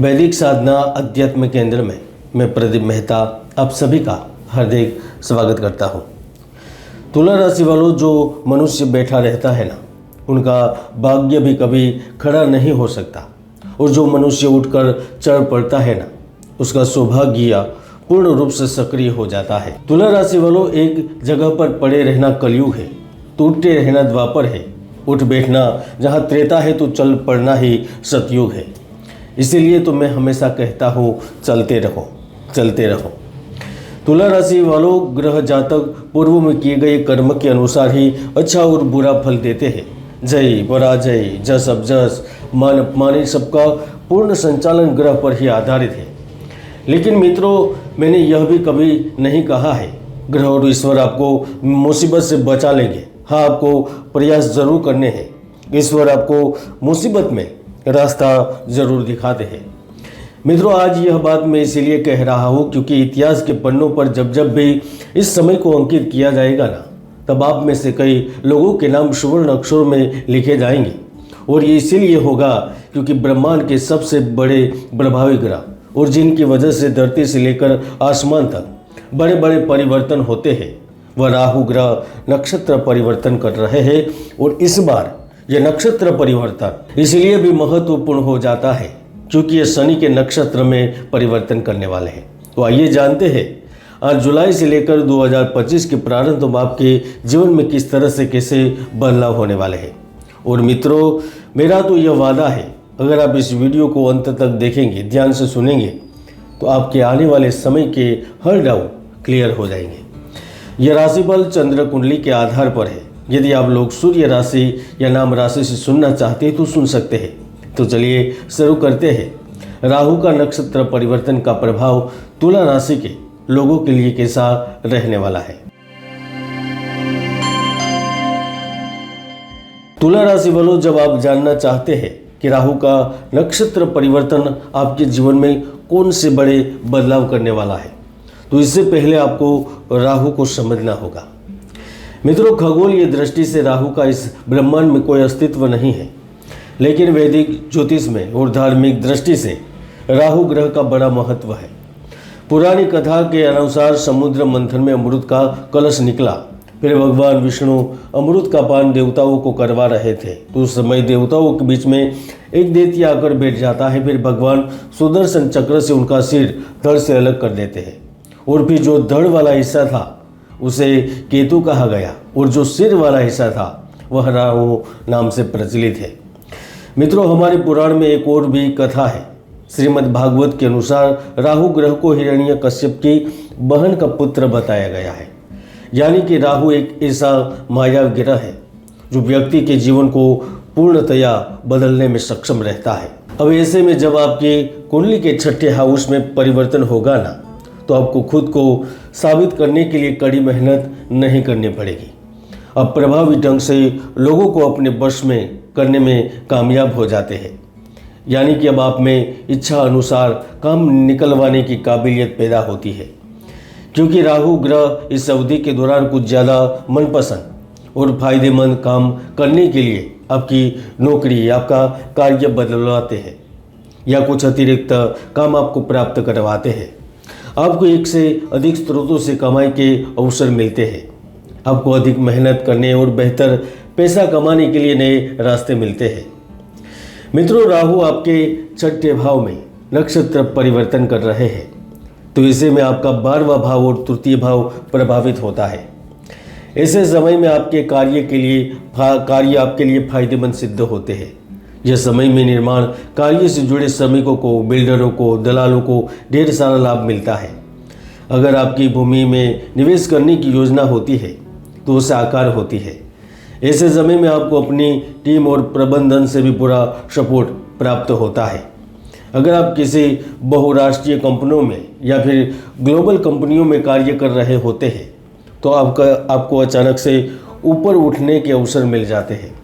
वैदिक साधना अध्यात्म केंद्र में मैं प्रदीप मेहता आप सभी का हार्दिक स्वागत करता हूँ। तुला राशि वालों, जो मनुष्य बैठा रहता है ना, उनका भाग्य भी कभी खड़ा नहीं हो सकता, और जो मनुष्य उठकर चढ़ पड़ता है ना, उसका सौभाग्य पूर्ण रूप से सक्रिय हो जाता है। तुला राशि वालों, एक जगह पर पड़े रहना कलयुग है, टूटे रहना द्वापर है, उठ बैठना जहाँ त्रेता है तो चल पड़ना ही सतयुग है। इसीलिए तो मैं हमेशा कहता हूँ, चलते रहो, चलते रहो। तुला राशि वालों, ग्रह जातक पूर्व में किए गए कर्म के अनुसार ही अच्छा और बुरा फल देते हैं। जय पराजय, जस अपजस, मान अपमान, सबका पूर्ण संचालन ग्रह पर ही आधारित है। लेकिन मित्रों, मैंने यह भी कभी नहीं कहा है ग्रह और ईश्वर आपको मुसीबत से बचा लेंगे। हाँ, आपको प्रयास जरूर करने हैं। ईश्वर आपको मुसीबत में रास्ता जरूर दिखाते हैं। मित्रों, आज यह बात मैं इसीलिए कह रहा हूँ क्योंकि इतिहास के पन्नों पर जब जब भी इस समय को अंकित किया जाएगा ना, तब आप में से कई लोगों के नाम सुवर्ण अक्षरों में लिखे जाएंगे। और ये इसीलिए होगा क्योंकि ब्रह्मांड के सबसे बड़े प्रभावी ग्रह और जिनकी वजह से धरती से लेकर आसमान तक बड़े बड़े परिवर्तन होते हैं, वह राहु ग्रह नक्षत्र परिवर्तन कर रहे हैं। और इस बार यह नक्षत्र परिवर्तन इसलिए भी महत्वपूर्ण हो जाता है क्योंकि ये शनि के नक्षत्र में परिवर्तन करने वाले हैं। तो आइए जानते हैं आज जुलाई से लेकर 2025 के प्रारंभ में आपके जीवन में किस तरह से कैसे बदलाव होने वाले हैं। और मित्रों, मेरा तो यह वादा है, अगर आप इस वीडियो को अंत तक देखेंगे, ध्यान से सुनेंगे, तो आपके आने वाले समय के हर डाउट क्लियर हो जाएंगे। यह राशिफल चंद्र कुंडली के आधार पर है। यदि आप लोग सूर्य राशि या नाम राशि से सुनना चाहते हैं तो सुन सकते हैं। तो चलिए शुरू करते हैं। राहु का नक्षत्र परिवर्तन का प्रभाव तुला राशि के लोगों के लिए कैसा रहने वाला है। तुला राशि वालों, जब आप जानना चाहते हैं कि राहु का नक्षत्र परिवर्तन आपके जीवन में कौन से बड़े बदलाव करने वाला है, तो इससे पहले आपको राहु को समझना होगा। मित्रों, खगोलीय दृष्टि से राहु का इस ब्रह्मांड में कोई अस्तित्व नहीं है, लेकिन वैदिक ज्योतिष में और धार्मिक दृष्टि से राहु ग्रह का बड़ा महत्व है। पुरानी कथा के अनुसार समुद्र मंथन में अमृत का कलश निकला। फिर भगवान विष्णु अमृत का पान देवताओं को करवा रहे थे, तो उस समय देवताओं के बीच में एक दैत्य आकर बैठ जाता है। फिर भगवान सुदर्शन चक्र से उनका सिर धड़ से अलग कर देते हैं, और फिर जो धड़ वाला हिस्सा था उसे केतु कहा गया, और जो सिर वाला हिस्सा था वह राहु नाम से प्रचलित है। मित्रों, हमारे पुराण में एक और भी कथा है। श्रीमद् भागवत के अनुसार राहु ग्रह को हिरण्यकश्यप की बहन का पुत्र बताया गया है। यानी कि राहु एक ऐसा माया ग्रह है जो व्यक्ति के जीवन को पूर्णतया बदलने में सक्षम रहता है। अब ऐसे में जब आपकी कुंडली के छठे हाउस में परिवर्तन होगा ना, तो आपको खुद को साबित करने के लिए कड़ी मेहनत नहीं करनी पड़ेगी। अब प्रभावी ढंग से लोगों को अपने वश में करने में कामयाब हो जाते हैं। यानी कि अब आप में इच्छा अनुसार काम निकलवाने की काबिलियत पैदा होती है, क्योंकि राहु ग्रह इस अवधि के दौरान कुछ ज़्यादा मनपसंद और फायदेमंद काम करने के लिए आपकी नौकरी, आपका कार्य बदलवाते हैं या कुछ अतिरिक्त काम आपको प्राप्त करवाते हैं। आपको एक से अधिक स्रोतों से कमाई के अवसर मिलते हैं। आपको अधिक मेहनत करने और बेहतर पैसा कमाने के लिए नए रास्ते मिलते हैं। मित्रों, राहु आपके छठे भाव में नक्षत्र परिवर्तन कर रहे हैं, तो इसे में आपका 12वां भाव और तृतीय भाव प्रभावित होता है। ऐसे समय में आपके कार्य आपके लिए फायदेमंद सिद्ध होते हैं। यह समय में निर्माण कार्य से जुड़े श्रमिकों को, बिल्डरों को, दलालों को ढेर सारा लाभ मिलता है। अगर आपकी भूमि में निवेश करने की योजना होती है तो साकार होती है। ऐसे समय में आपको अपनी टीम और प्रबंधन से भी पूरा सपोर्ट प्राप्त होता है। अगर आप किसी बहुराष्ट्रीय कंपनियों में या फिर ग्लोबल कंपनियों में कार्य कर रहे होते हैं, तो आपको अचानक से ऊपर उठने के अवसर मिल जाते हैं।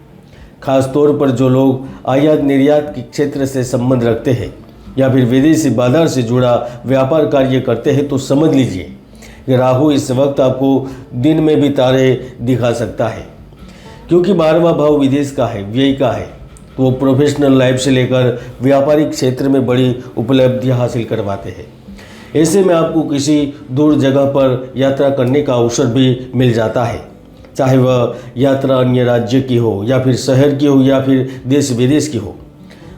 खास तौर पर जो लोग आयात निर्यात के क्षेत्र से संबंध रखते हैं या फिर विदेशी बाजार से जुड़ा व्यापार कार्य करते हैं, तो समझ लीजिए कि राहु इस वक्त आपको दिन में भी तारे दिखा सकता है, क्योंकि 12वां भाव विदेश का है, व्यय का है। तो वो प्रोफेशनल लाइफ से लेकर व्यापारिक क्षेत्र में बड़ी उपलब्धियां हासिल करवाते हैं। ऐसे में आपको किसी दूर जगह पर यात्रा करने का अवसर भी मिल जाता है, चाहे वह यात्रा अन्य राज्य की हो या फिर शहर की हो या फिर देश विदेश की हो।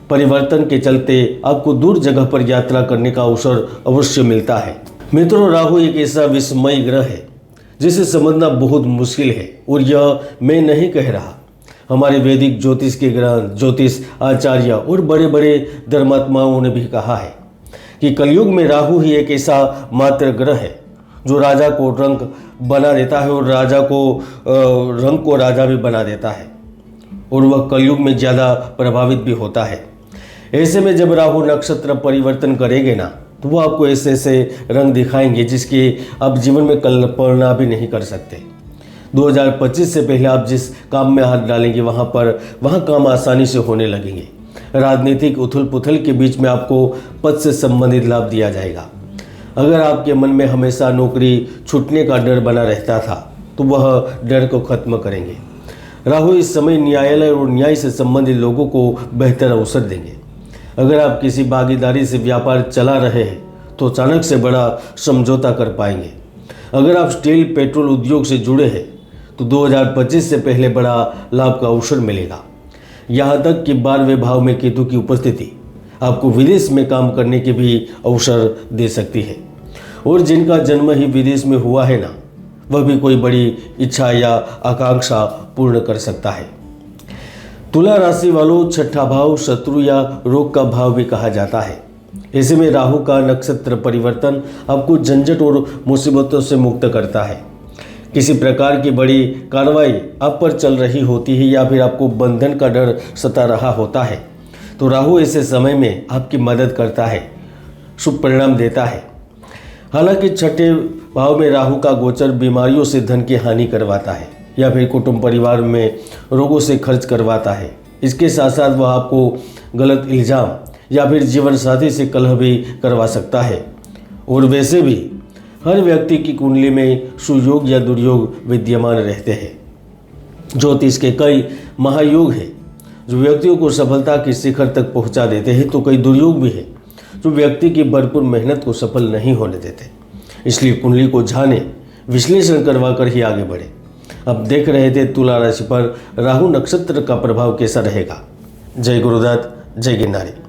परिवर्तन के चलते आपको दूर जगह पर यात्रा करने का अवसर अवश्य मिलता है। मित्रों, राहु एक ऐसा विस्मयी ग्रह है जिसे समझना बहुत मुश्किल है, और यह मैं नहीं कह रहा। हमारे वैदिक ज्योतिष के ग्रंथ, ज्योतिष आचार्य और बड़े बड़े धर्मात्माओं ने भी कहा है कि कलयुग में राहु ही एक ऐसा मात्र ग्रह है जो राजा को रंक बना देता है और राजा को रंग को राजा भी बना देता है, और वह कलयुग में ज़्यादा प्रभावित भी होता है। ऐसे में जब राहु नक्षत्र परिवर्तन करेंगे ना, तो वो आपको ऐसे ऐसे रंग दिखाएंगे जिसकी आप जीवन में कल्पना भी नहीं कर सकते। 2025 से पहले आप जिस काम में हाथ डालेंगे वहाँ काम आसानी से होने लगेंगे। राजनीतिक उथल पुथल के बीच में आपको पद से संबंधित लाभ दिया जाएगा। अगर आपके मन में हमेशा नौकरी छूटने का डर बना रहता था, तो वह डर को खत्म करेंगे। राहु इस समय न्यायालय और न्याय से संबंधित लोगों को बेहतर अवसर देंगे। अगर आप किसी भागीदारी से व्यापार चला रहे हैं तो अचानक से बड़ा समझौता कर पाएंगे। अगर आप स्टील पेट्रोल उद्योग से जुड़े हैं तो 2025 से पहले बड़ा लाभ का अवसर मिलेगा। यहाँ तक कि 12वें भाव में केतु की उपस्थिति आपको विदेश में काम करने के भी अवसर दे सकती है, और जिनका जन्म ही विदेश में हुआ है ना, वह भी कोई बड़ी इच्छा या आकांक्षा पूर्ण कर सकता है। तुला राशि वालों, छठा भाव शत्रु या रोग का भाव भी कहा जाता है। ऐसे में राहु का नक्षत्र परिवर्तन आपको झंझट और मुसीबतों से मुक्त करता है। किसी प्रकार की बड़ी कार्रवाई आप पर चल रही होती है या फिर आपको बंधन का डर सता रहा होता है, तो राहु ऐसे समय में आपकी मदद करता है, शुभ परिणाम देता है। हालांकि छठे भाव में राहु का गोचर बीमारियों से धन की हानि करवाता है या फिर कुटुंब परिवार में रोगों से खर्च करवाता है। इसके साथ साथ वह आपको गलत इल्जाम या फिर जीवन साथी से कलह भी करवा सकता है। और वैसे भी हर व्यक्ति की कुंडली में सुयोग या दुर्योग विद्यमान रहते हैं। ज्योतिष के कई महायोग हैं जो व्यक्तियों को सफलता की शिखर तक पहुंचा देते हैं, तो कई दुर्योग भी हैं जो व्यक्ति की भरपूर मेहनत को सफल नहीं होने देते। इसलिए कुंडली को जाने, विश्लेषण करवा कर ही आगे बढ़े। अब देख रहे थे तुला राशि पर राहु नक्षत्र का प्रभाव कैसा रहेगा। जय गुरुदत्त, जय गिरनारी।